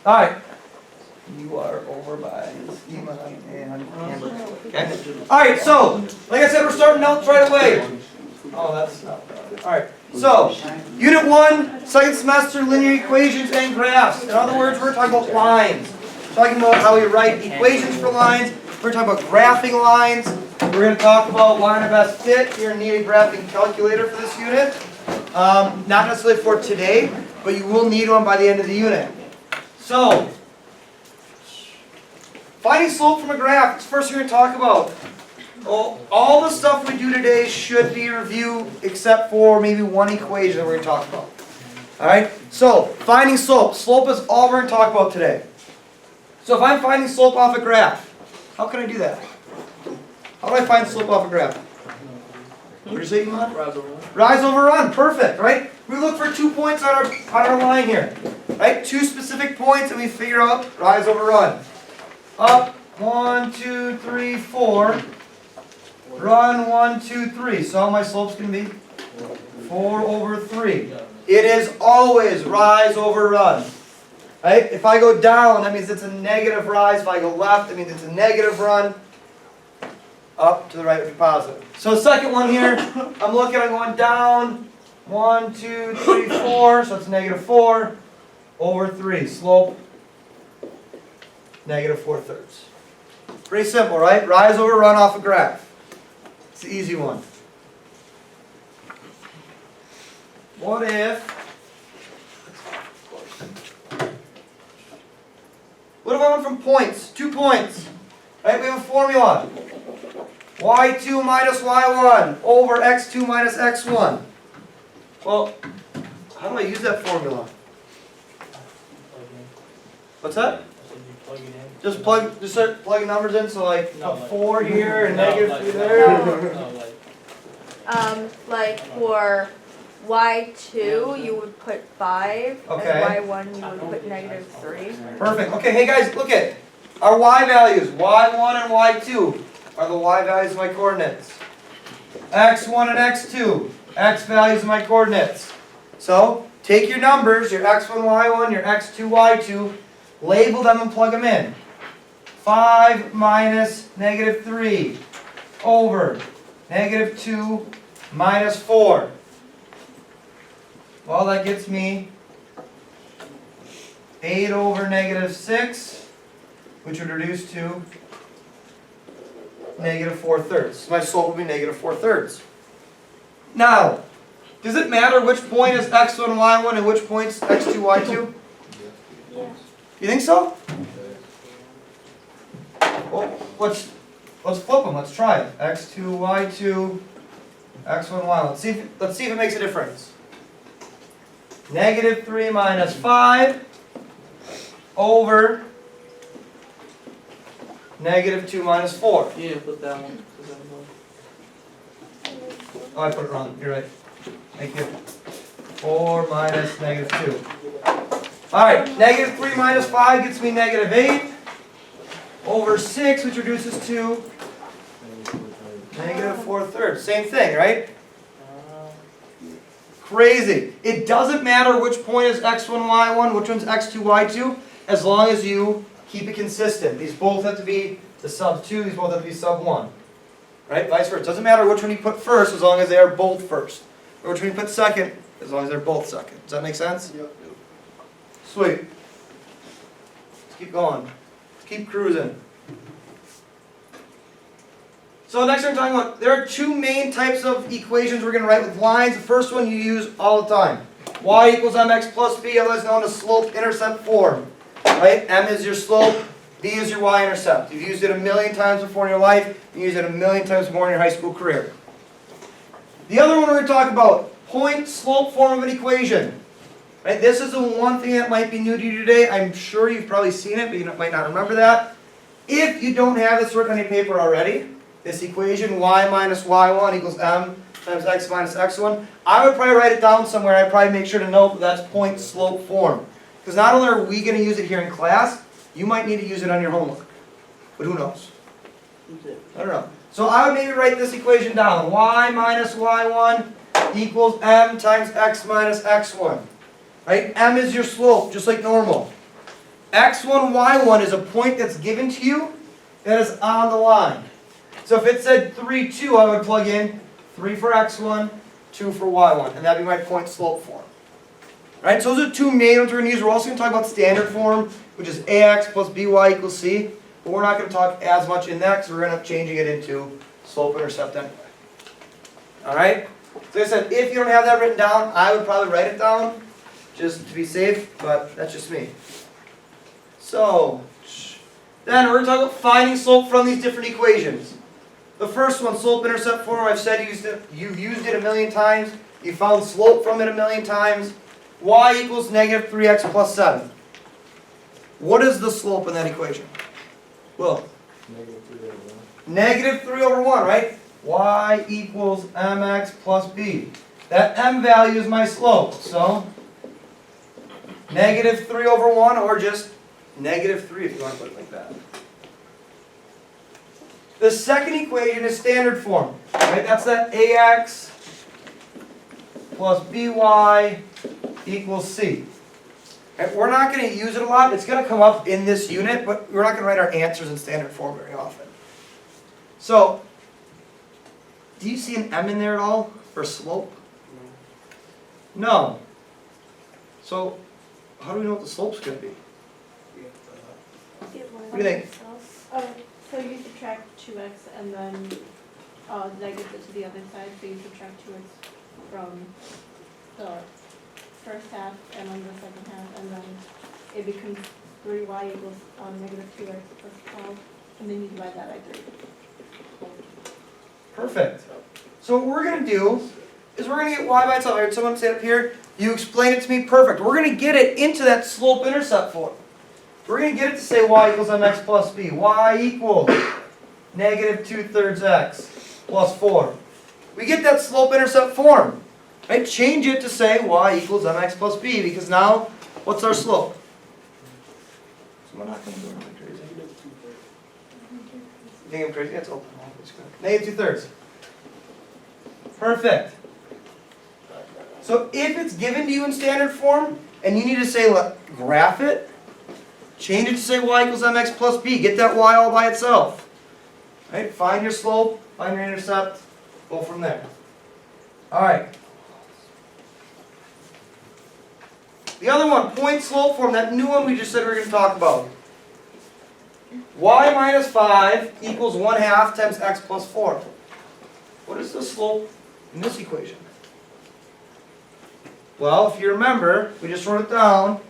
Alright. You are over by schema and Amber. Okay. Alright, so, like I said, we're starting notes right away. Oh, that's not bad. Alright, so, Unit 1, second semester, linear equations and graphs. In other words, we're talking about lines. We're talking about how we write equations for lines. We're talking about graphing lines. We're going to talk about line of best fit. You're going to need a graphing calculator for this unit. Not necessarily for today, but you will need one by the end of the unit. So, finding slope from a graph is the first thing we're going to talk about. All the stuff we do today should be reviewed except for maybe one equation that we're going to talk about. Alright, so finding slope. Slope is all we're going to talk about today. So if I'm finding slope off a graph, how can I do that? How do I find slope off a graph? What did you say, Iman? Rise over run. Rise over run, perfect, right? We look for 2 points on our line here. Right? 2 specific points and we figure out rise over run. Up, 1, 2, 3, 4. Run, 1, 2, 3. So my slope's going to be 4 over 3. It is always rise over run. Right? If I go down, that means it's a negative rise. If I go left, that means it's a negative run. Up to the right would be positive. So the second one here, I'm going down. 1, 2, 3, 4. So it's negative 4 over 3. Slope, negative 4/3. Pretty simple, right? Rise over run off a graph. It's the easy one. What if I went from points? 2 points. Right? We have a formula. y2 minus y1 over x2 minus x1. Well, how do I use that formula? What's that? Just start plugging numbers in, so like a 4 here and negative 3 there. Like for y2 you would put 5, Okay. and y1 you would put negative 3. Perfect. Okay, hey guys, look at our y values. y1 and y2 are the y values of my coordinates. x1 and x2, x values of my coordinates. So, take your numbers, your x1, y1, your x2, y2, label them and plug them in. 5 minus negative 3 over negative 2 minus 4. Well, that gets me 8 over negative 6, which would reduce to negative 4/3. So my slope would be negative 4/3. Now, does it matter which point is x1, y1 and which point is x2, y2? Yeah. You think so? Well, let's flip them. Let's try it. x2, y2, x1, y1. Let's see if it makes a difference. Negative 3 minus 5 over negative 2 minus 4. Yeah, put that one. Oh, I put it wrong. You're right. Thank you. 4 minus negative 2. Alright, negative 3 minus 5 gets me negative 8 over 6, which reduces to negative 4/3. Same thing, right? Crazy. It doesn't matter which point is x1, y1, which one's x2, y2, as long as you keep it consistent. These both have to be the sub 2, these both have to be sub 1. Right? Vice versa. It doesn't matter which one you put first, as long as they are both first. Or which one you put second, as long as they're both second. Does that make sense? Yep. Sweet. Let's keep going. Let's keep cruising. So next we're talking about, there are 2 main types of equations we're going to write with lines. The first one you use all the time. Y equals mx plus b, otherwise known as slope-intercept form. Right? M is your slope, b is your y-intercept. You've used it a million times before in your life. You use it a million times more in your high school career. The other one we're going to talk about, point-slope form of an equation. Right? This is the one thing that might be new to you today. I'm sure you've probably seen it, but you might not remember that. If you don't have this written on your paper already, this equation, y minus y1 equals m times x minus x1, I would probably write it down somewhere. I'd probably make sure to note that that's point-slope form. Because not only are we going to use it here in class, you might need to use it on your homework. But who knows? I don't know. So I would maybe write this equation down. Y minus y1 equals m times x minus x1. Right? M is your slope, just like normal. x1, y1 is a point that's given to you that is on the line. So if it said 3, 2, I would plug in 3 for x1, 2 for y1, and that'd be my point slope form. Right, so those are two main ones we're going to use. We're also going to talk about standard form, which is ax plus by equals c, but we're not going to talk as much in that because we're going to end up changing it into slope intercept anyway. Alright, so like I said, if you don't have that written down, I would probably write it down, just to be safe, but that's just me. So, then we're going to talk about finding slope from these different equations. The first one, slope-intercept form, I've said you've used it a million times. You found slope from it a million times. Y equals negative 3x plus 7. What is the slope in that equation? Well, negative 3 over 1, right? Y equals mx plus b. That m value is my slope, so negative 3 over 1, or just negative 3 if you want to put it like that. The second equation is standard form, right? That's that ax plus by equals c. Okay, we're not going to use it a lot. It's going to come up in this unit, but we're not going to write our answers in standard form very often. So, do you see an m in there at all for slope? No. So, how do we know what the slope's going to be? What do you think? So you subtract 2x and then negative it to the other side, so you subtract 2x from the first half and then the second half, and then it becomes 3y equals negative 2x plus 12, and then you divide that by 3. Perfect. So what we're going to do is we're going to get y by itself. I heard someone say it up here. You explained it to me perfect. We're going to get it into that slope-intercept form. We're going to get it to say y equals mx plus b. Y equals negative 2/3 x plus 4. We get that slope-intercept form. Right? Change it to say y equals mx plus b, because now, what's our slope? So we're not going to go really crazy. You think I'm crazy? That's open. Negative 2/3. Perfect. So if it's given to you in standard form, and you need to say, graph it, change it to say y equals mx plus b. Get that y all by itself. Right? Find your slope, find your intercept, go from there. Alright. The other one, point slope form, that new one we just said we were going to talk about. Y minus 5 equals 1/2 times x plus 4. What is the slope in this equation? Well, if you remember, we just wrote it down.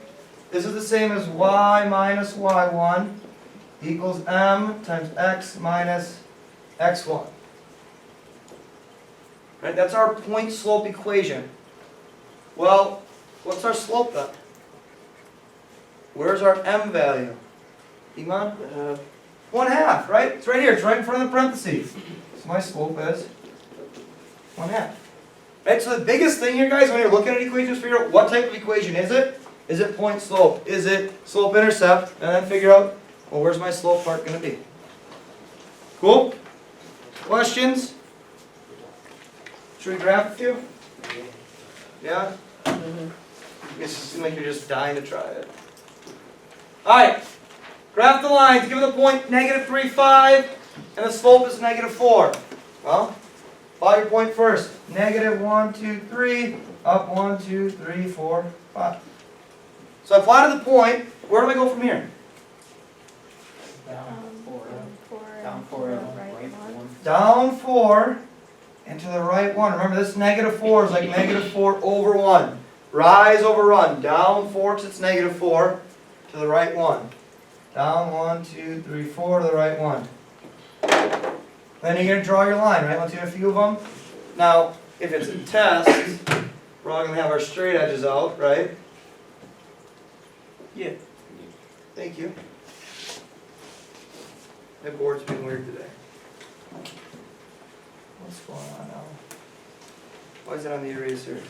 This is the same as y minus y1 equals m times x minus x1. Right, that's our point slope equation. Well, what's our slope then? Where's our m value? Iman? 1/2, right? It's right here. It's right in front of the parentheses. So my slope is 1/2. Right, so the biggest thing here, guys, when you're looking at equations, figure out what type of equation is it? Is it point slope? Is it slope intercept? And then figure out, well, where's my slope part going to be? Cool? Questions? Should we graph a few? Yeah? It seems like you're just dying to try it. Alright. Graph the lines. Give it the point negative 3, 5, and the slope is negative 4. Well, plot your point first. Negative 1, 2, 3, up 1, 2, 3, 4, 5. So I plotted the point. Where do I go from here? Down 4 right 1. Down 4 and to the right 1. Remember, this negative 4 is like negative 4 over 1. Rise over run. Down 4 to its negative 4 to the right 1. Down 1, 2, 3, 4 to the right 1. Then you're going to draw your line, right? Let's do a few of them. Now, if it's a test, we're all going to have our straight edges out, right? Yeah. Thank you. My board's being weird today. What's going on now? Why is it on the eraser?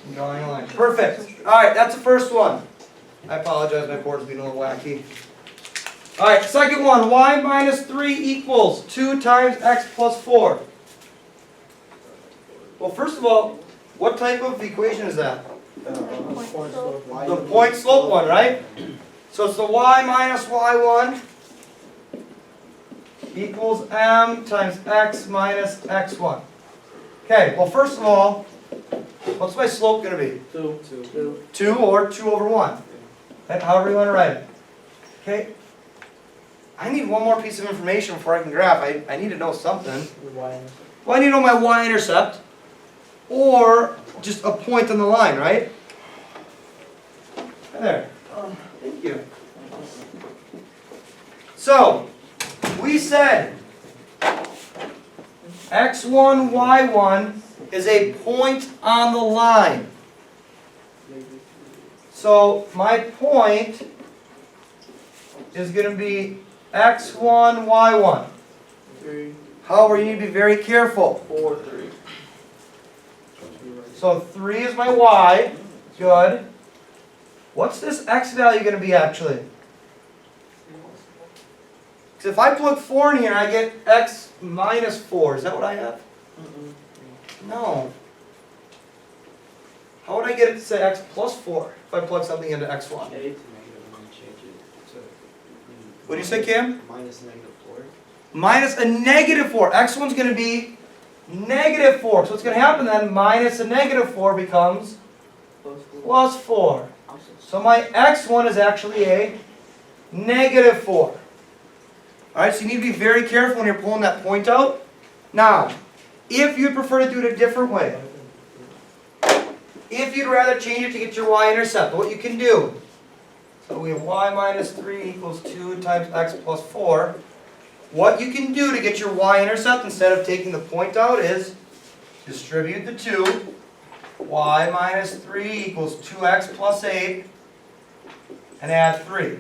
I'm drawing a line. Perfect. Alright, that's the first one. I apologize, my board's being a little wacky. Alright, second one, y minus 3 equals 2 times x plus 4. Well, first of all, what type of equation is that? The point slope one, right? So it's the y minus y1 equals m times x minus x1. Okay, well first of all, what's my slope going to be? 2 or 2 over 1. Okay, however you want to write it. Okay, I need one more piece of information before I can graph. I need to know something. Well, I need to know my y-intercept or just a point on the line, right? There. Thank you. So, we said x1, y1 is a point on the line. So, my point is going to be x1, y1. However, you need to be very careful. 4, 3. So 3 is my y. Good. What's this x value going to be actually? Because if I plug 4 in here, I get x minus 4. Is that what I have? No. How would I get it to say x plus 4 if I plug something into x1? What do you say, Cam? Minus negative 4. Minus a negative 4. x1's going to be negative 4. So what's going to happen then? Minus a negative 4 becomes plus 4. So my x1 is actually a negative 4. Alright, so you need to be very careful when you're pulling that point out. Now, if you'd prefer to do it a different way, if you'd rather change it to get your y-intercept, what you can do, so we have y minus 3 equals 2 times x plus 4. What you can do to get your y-intercept instead of taking the point out is distribute the 2. Y minus 3 equals 2x plus 8 and add 3.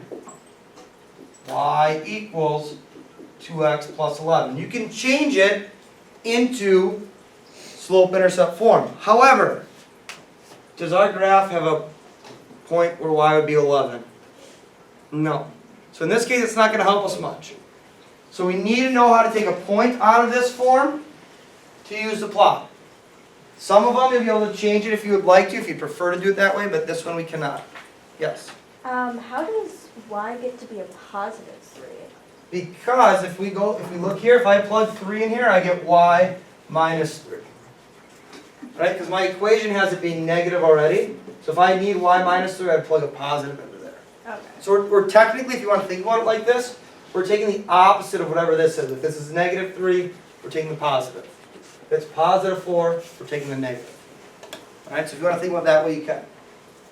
Y equals 2x plus 11. You can change it into slope-intercept form. However, does our graph have a point where y would be 11? No. So in this case, it's not going to help us much. So we need to know how to take a point out of this form to use the plot. Some of them you'll be able to change it if you would like to, if you prefer to do it that way, but this one we cannot. Yes? How does y get to be a positive 3? Because if we look here, if I plug 3 in here, I get y minus 3. Right? Because my equation has it being negative already. So if I need y minus 3, I'd plug a positive into there. Okay. So we're technically, if you want to think about it like this, we're taking the opposite of whatever this is. If this is negative 3, we're taking the positive. If it's positive 4, we're taking the negative. Alright, so if you want to think about it that way, you can.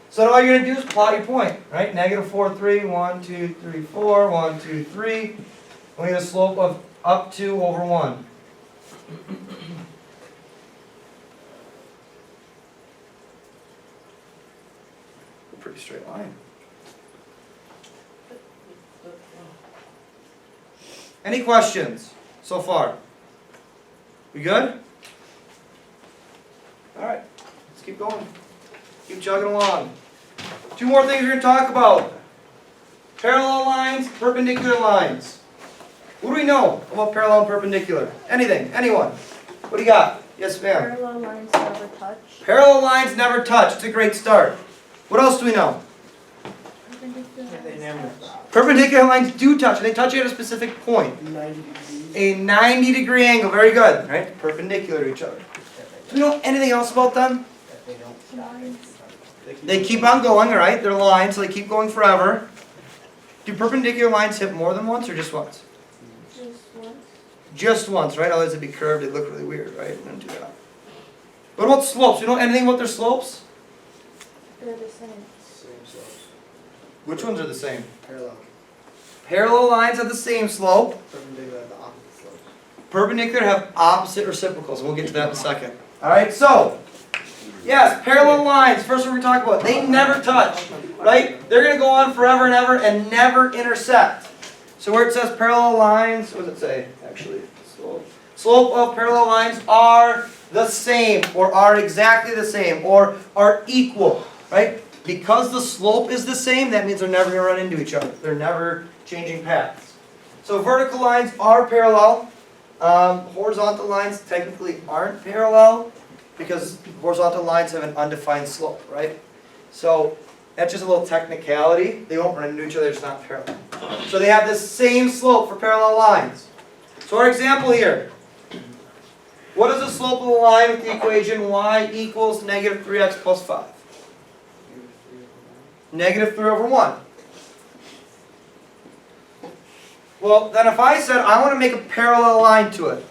So all you're going to do is plot your point, right? Negative 4, 3, 1, 2, 3, 4, 1, 2, 3. And we get a slope of up 2 over 1. Pretty straight line. Any questions so far? We good? Alright, let's keep going. Keep chugging along. 2 more things we're going to talk about. Parallel lines, perpendicular lines. What do we know about parallel and perpendicular? Anything? Anyone? What do you got? Yes, ma'am. Parallel lines never touch. Parallel lines never touch. It's a great start. What else do we know? They never. Perpendicular lines do touch, and they touch at a specific point. 90 degrees. A 90-degree angle. Very good. Right? Perpendicular to each other. Do we know anything else about them? They don't stop. They keep on going, all right? They're lines, so they keep going forever. Do perpendicular lines hit more than once or just once? Just once. Just once, right? Otherwise it'd be curved, it'd look really weird, right? Don't do that. What about slopes? You know anything about their slopes? They're the same. Same slopes. Which ones are the same? Parallel. Parallel lines have the same slope. Perpendicular have the opposite slopes. Perpendicular have opposite reciprocals, and we'll get to that in a second. Alright, so, yes, parallel lines, first one we're going to talk about, they never touch, right? They're going to go on forever and ever and never intersect. So where it says parallel lines, what does it say, actually? Slope of parallel lines are the same, or are exactly the same, or are equal, right? because the slope is the same, that means they're never going to run into each other. They're never changing paths. So vertical lines are parallel. Horizontal lines technically aren't parallel because horizontal lines have an undefined slope, right? So that's just a little technicality. They won't run into each other, they're just not parallel. So they have the same slope for parallel lines. So our example here. What is the slope of the line with the equation y equals negative 3x plus 5? Negative 3 over 1. Well, then if I said I want to make a parallel line to it,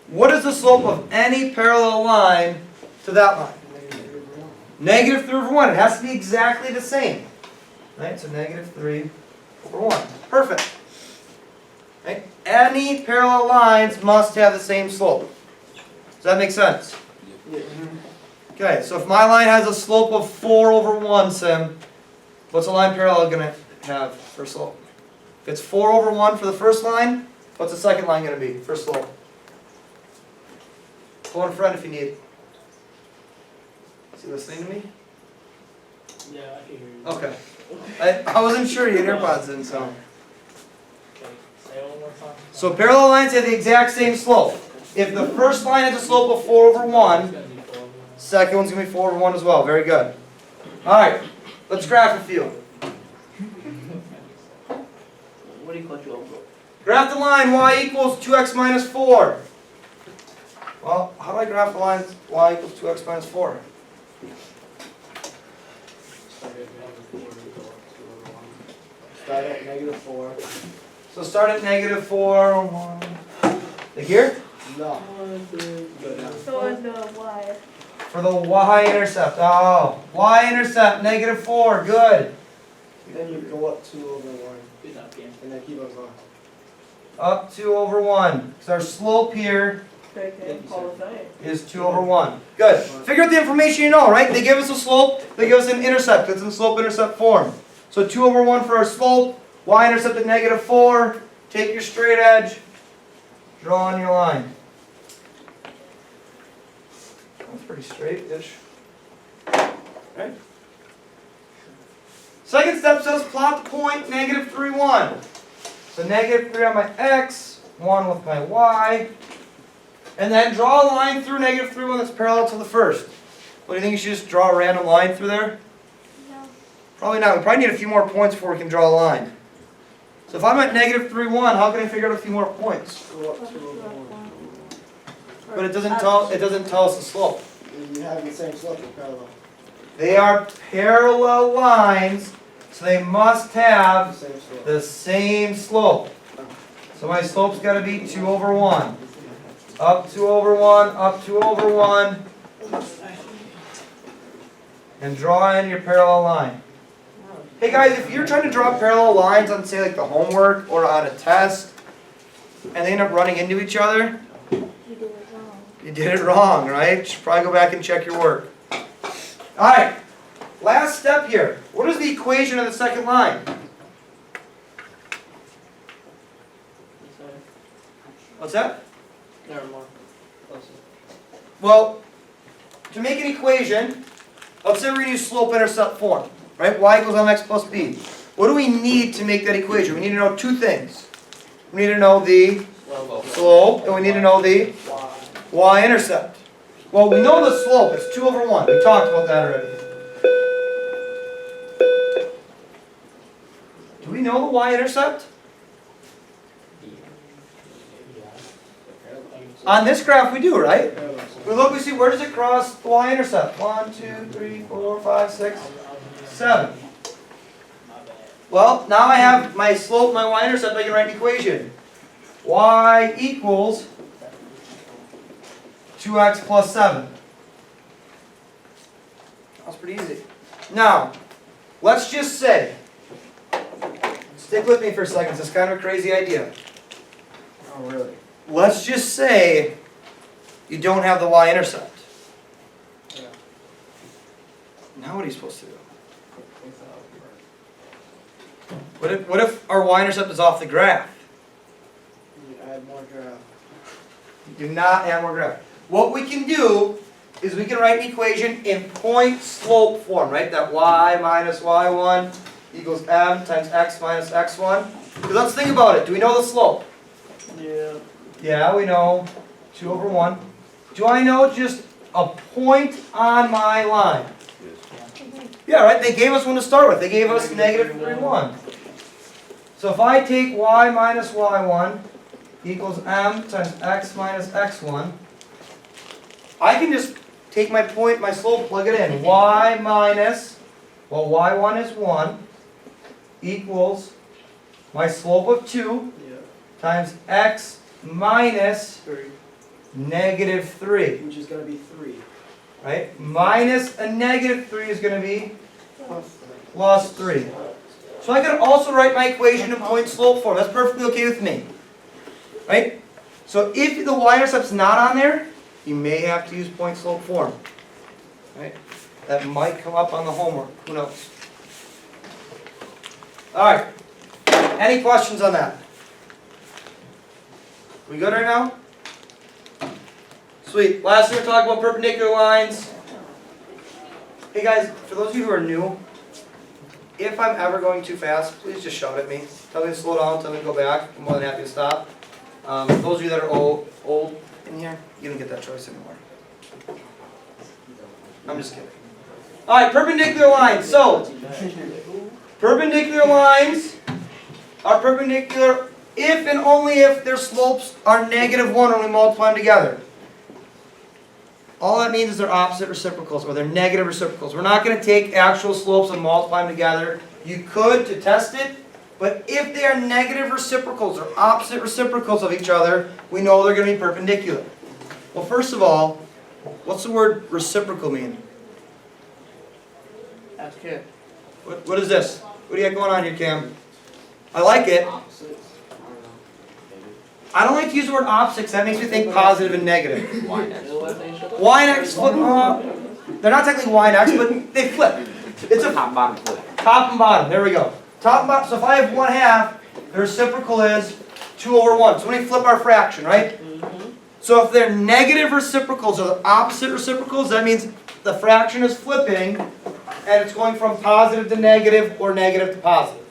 what is the slope of any parallel line to that line? Negative 3 over 1. It has to be exactly the same. Right? So negative 3 over 1. Perfect. Right? Any parallel lines must have the same slope. Does that make sense? Okay, so if my line has a slope of 4 over 1, Sim, what's a line parallel going to have for slope? If it's 4 over 1 for the first line, what's the second line going to be for slope? Pull in front if you need. Is he listening to me? Yeah, I can hear you. Okay. I wasn't sure you had earpods in, so. Okay, say it one more time. So parallel lines have the exact same slope. If the first line has a slope of 4 over 1, It's gonna be 4 over 1. second one's going to be 4 over 1 as well. Very good. Alright, let's graph a few. What do you call you over? Graph the line y equals 2x minus 4. Well, how do I graph the line y equals 2x minus 4? Start at negative 4. So start at negative 4, 1. Like here? No. Go down. So is the y. For the y-intercept. Oh, y-intercept, negative 4. Good. Then you go up 2 over 1. Good enough, yeah. And then keep on going. Up 2 over 1. So our slope here is 2 over 1. Good. Figure out the information you know, right? They give us a slope, they give us an intercept. It's in slope-intercept form. So 2 over 1 for our slope, y-intercept at negative 4. Take your straight edge, draw on your line. That's pretty straight-ish. Right? Second step says plot the point negative 3, 1. So negative 3 on my x, 1 with my y. And then draw a line through negative 3, 1 that's parallel to the first. What do you think, you should just draw a random line through there? No. Probably not. We probably need a few more points before we can draw a line. So if I'm at negative 3, 1, how can I figure out a few more points? Go up 2 over 1. But it doesn't tell us the slope. You have the same slope in parallel. They are parallel lines, so they must have Same slope. the same slope. So my slope's got to be 2 over 1. Up 2 over 1, up 2 over 1. And draw in your parallel line. Hey guys, if you're trying to draw parallel lines on, say, like the homework or on a test, and they end up running into each other, You did it wrong. you did it wrong, right? You should probably go back and check your work. Alright, last step here. What is the equation of the second line? What's that? Never mind. Closer. Well, to make an equation, let's say we're going to use slope-intercept form, right? Y equals mx plus b. What do we need to make that equation? We need to know two things. We need to know the slope, and we need to know the y-intercept. Well, we know the slope. It's 2 over 1. We talked about that already. Do we know the y-intercept? On this graph we do, right? Parallel. We look, we see, where does it cross the y-intercept? 1, 2, 3, 4, 5, 6, 7. My bad. Well, now I have my slope, my y-intercept, I can write an equation. Y equals 2x plus 7. That's pretty easy. Now, let's just say, stick with me for a second, it's kind of a crazy idea. Oh, really? Let's just say you don't have the y-intercept. Yeah. Now what are you supposed to do? What if our y-intercept is off the graph? You add more graph. Do not add more graph. What we can do is we can write an equation in point slope form, right? That y minus y1 equals m times x minus x1. Because let's think about it. Do we know the slope? Yeah. Yeah, we know 2 over 1. Do I know just a point on my line? Yeah, right? They gave us one to start with. They gave us negative 3, 1. So if I take y minus y1 equals m times x minus x1, I can just take my point, my slope, plug it in. Y minus, well, y1 is 1, equals my slope of 2 Yeah. times x minus 3. negative 3, Which is gonna be 3. right? Minus a negative 3 is going to be Plus plus 3. So I can also write my equation in point slope form. That's perfectly okay with me, right? So if the y-intercept's not on there, you may have to use point slope form, right? That might come up on the homework, who knows? All right, any questions on that? We good right now? Sweet, last thing we're talking about perpendicular lines. Hey guys, for those of you who are new, if I'm ever going too fast, please just shout at me. Tell me to slow down, tell me to go back. I'm more than happy to stop. For those of you that are old in here, you don't get that choice anymore. I'm just kidding. Alright, perpendicular lines. So, perpendicular lines are perpendicular if and only if their slopes are negative 1 when we multiply them together. All that means is they're opposite reciprocals, or they're negative reciprocals. We're not going to take actual slopes and multiply them together. You could to test it, but if they are negative reciprocals, or opposite reciprocals of each other, we know they're going to be perpendicular. Well, first of all, what's the word reciprocal mean? Ask Kim. What is this? What do you got going on here, Cam? I like it. opposites. I don't know. I don't like to use the word opposite because that makes me think positive and negative. They what they should have? Y and X flip, they're not technically Y and X, but they flip. It's a Top bottom flip. top and bottom, there we go. Top and bottom, so if I have 1/2, the reciprocal is 2 over 1. So when we flip our fraction, right? So if they're negative reciprocals or the opposite reciprocals, that means the fraction is flipping and it's going from positive to negative or negative to positive.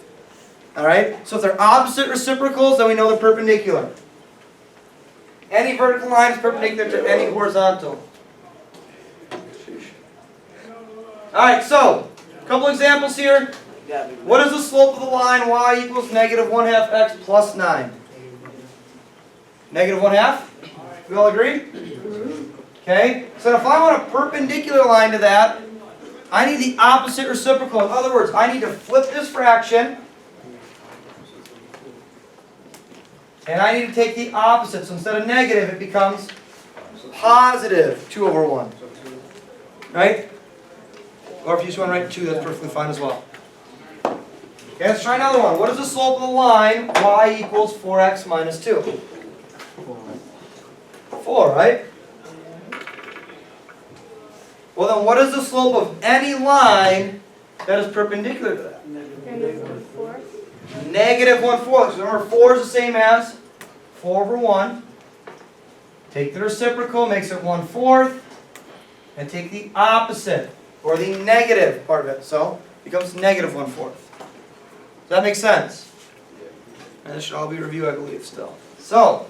Alright? So if they're opposite reciprocals, then we know they're perpendicular. Any vertical line is perpendicular to any horizontal. Alright, so, a couple examples here. Gotta be What is the slope of the line y equals negative 1/2 x plus 9? Negative 1/2? We all agree? Okay, so if I want a perpendicular line to that, I need the opposite reciprocal. In other words, I need to flip this fraction, and I need to take the opposite. So instead of negative, it becomes positive 2 over 1. Right? Or if you just want to write 2, that's perfectly fine as well. Okay, let's try another one. What is the slope of the line y equals 4x minus 2? 4, right? Well then, what is the slope of any line that is perpendicular to that? Negative 1/4. Negative 1/4. So remember, 4 is the same as 4 over 1. Take the reciprocal, makes it 1/4. And take the opposite, or the negative part of it. So, it becomes negative 1/4. Does that make sense? And this should all be review, I believe, still. So,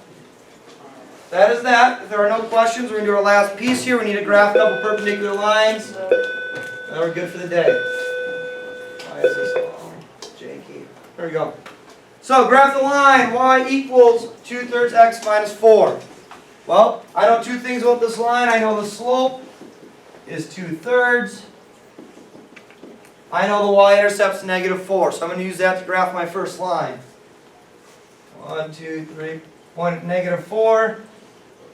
that is that. If there are no questions, we're going to do our last piece here. We need to graph a couple perpendicular lines. And we're good for the day. Why is this all janky? There we go. So, graph the line. Y equals 2/3 x minus 4. Well, I know two things about this line. I know the slope is 2/3. I know the y-intercept's negative 4, so I'm going to use that to graph my first line. 1, 2, 3, point at negative 4,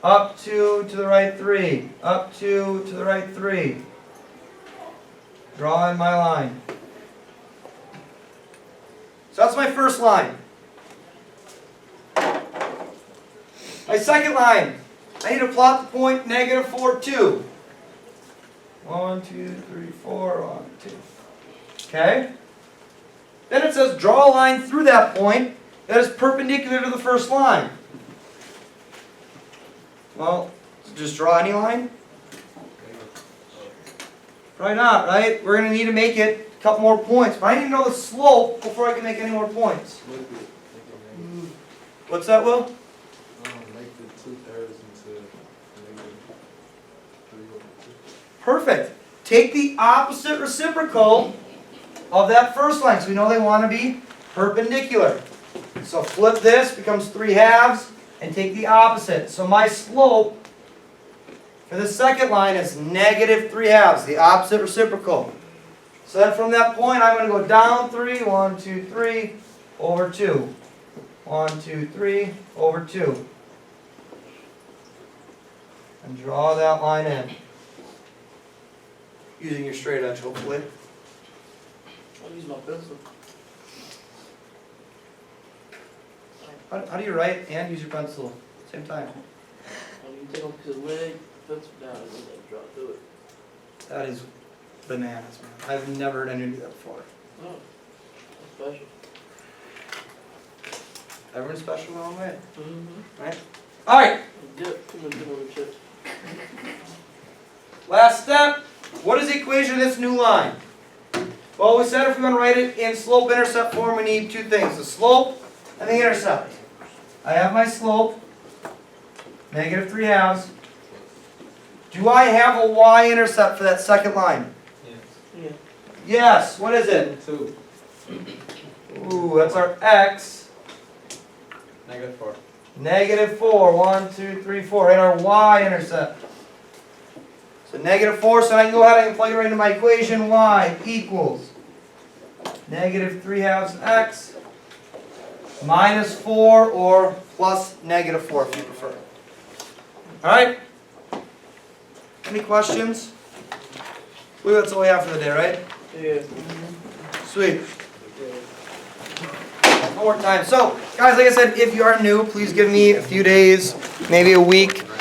up 2 to the right 3, up 2 to the right 3. Drawing my line. So that's my first line. My second line, I need to plot the point negative 4, 2. 1, 2, 3, 4, 1, 2. Okay? Then it says draw a line through that point that is perpendicular to the first line. Well, just draw any line. Probably not, right? We're gonna need to make it a couple more points, but I need to know the slope before I can make any more points. What's that, Will? Make the 2 pairs into -3/2. Perfect. Take the opposite reciprocal of that first line, so we know they want to be perpendicular. So flip this, becomes 3/2, and take the opposite. So my slope for the second line is -3/2, the opposite reciprocal. So then from that point, I'm going to go down 3, 1, 2, 3, over 2. 1, 2, 3, over 2. And draw that line in. Using your straight edge, hopefully. I'll use my pencil. How do you write and use your pencil at the same time? You take a piece of leg, pencil down, and then draw through it. That is bananas, man. I've never heard anyone do that before. Oh, that's special. Everyone's special in their own way. Mm-hmm. Right? Alright, Dip, too much dip on the chips. last step. What is the equation of this new line? Well, we said if we want to write it in slope-intercept form, we need two things, the slope and the intercept. I have my slope, -3/2. Do I have a y-intercept for that second line? Yeah. Yes, what is it? 2. Ooh, that's our x. -4. -4, 1, 2, 3, 4, right, our y-intercept. So -4, so I can go ahead and plug it right into my equation, y equals -3/2 x -4 or plus -4 if you prefer. Alright? Any questions? I believe that's all we have for the day, right? Yeah. Sweet. One more time. So, guys, like I said, if you are new, please give me a few days, maybe a week,